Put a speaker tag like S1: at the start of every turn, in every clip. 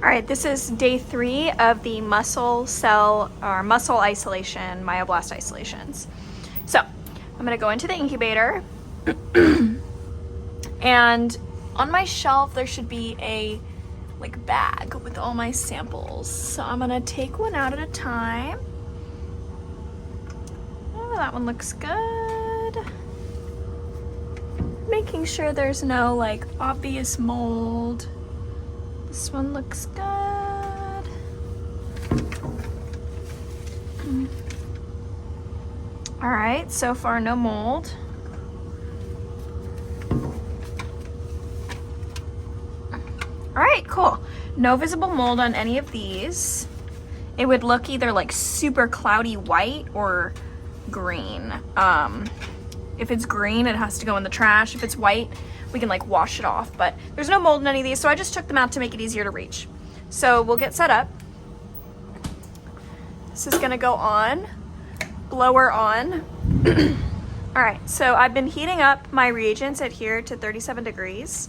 S1: All right, this is day 3 of the muscle cell or muscle isolation, myoblast isolations. So I'm gonna go into the incubator and on my shelf there should be a bag with all my samples. So I'm gonna take one out at a time. Oh, that one looks good. Making sure there's no obvious mold. This one looks good. All right, so far no mold. All right, cool. No visible mold on any of these. It would look either super cloudy white or green. If it's green, it has to go in the trash. If it's white, we can wash it off, but there's no mold in any of these, so I just took them out to make it easier to reach. So we'll get set up. This is gonna go on, blower on. All right, so I've been heating up my reagents at here to 37 degrees.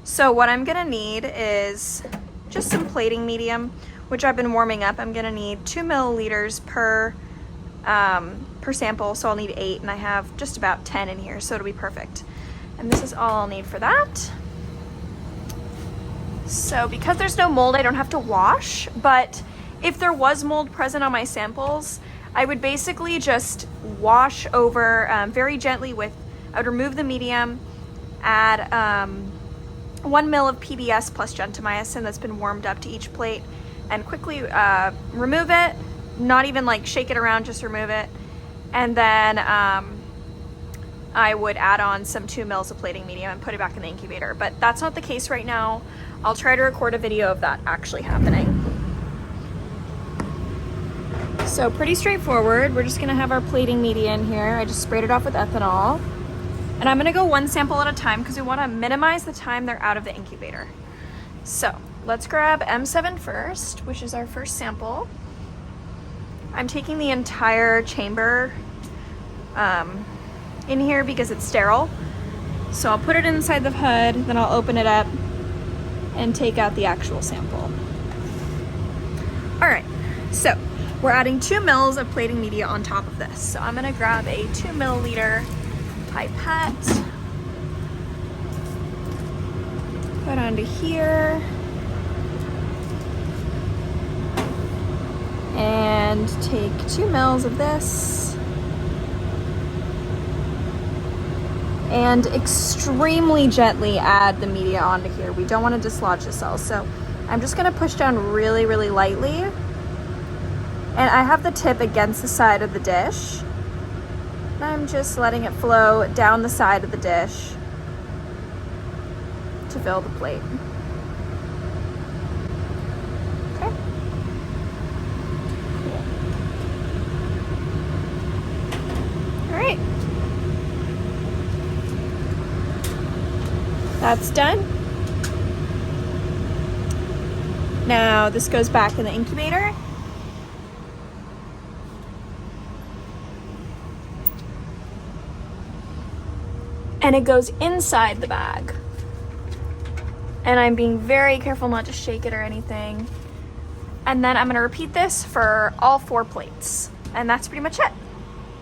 S1: So what I'm gonna need is just some plating medium, which I've been warming up. I'm gonna need 2 milliliters per sample, so I'll need 8, and I have just about 10 in here, so it'll be perfect. And this is all I'll need for that. So because there's no mold, I don't have to wash, but if there was mold present on my samples, I would basically just wash over very gently I would remove the medium, add 1 ml of PBS plus gentamicin that's been warmed up to each plate, and quickly remove it, not even shake it around, just remove it. And then I would add on some 2 mils of plating medium and put it back in the incubator. But that's not the case right now. I'll try to record a video of that actually happening. So pretty straightforward. We're just gonna have our plating media in here. I just sprayed it off with ethanol. And I'm gonna go one sample at a time because we wanna minimize the time they're out of the incubator. So let's grab M7 first, which is our first sample. I'm taking the entire chamber in here because it's sterile. So I'll put it inside the hood, then I'll open it up and take out the actual sample. All right, so we're adding 2 mils of plating media on top of this. So I'm gonna grab a 2 milliliter pipette, put onto here, and take 2 mils of this and extremely gently add the media onto here. We don't want to dislodge the cells, so I'm just going to push down really, really lightly, and I have the tip against the side of the dish, and I'm just letting it flow down the side of the dish to fill the plate. Alright, that's done. Now this goes back in the incubator. And it goes inside the bag. And I'm being very careful not to shake it or anything. And then I'm gonna repeat this for all 4 plates. And that's pretty much it.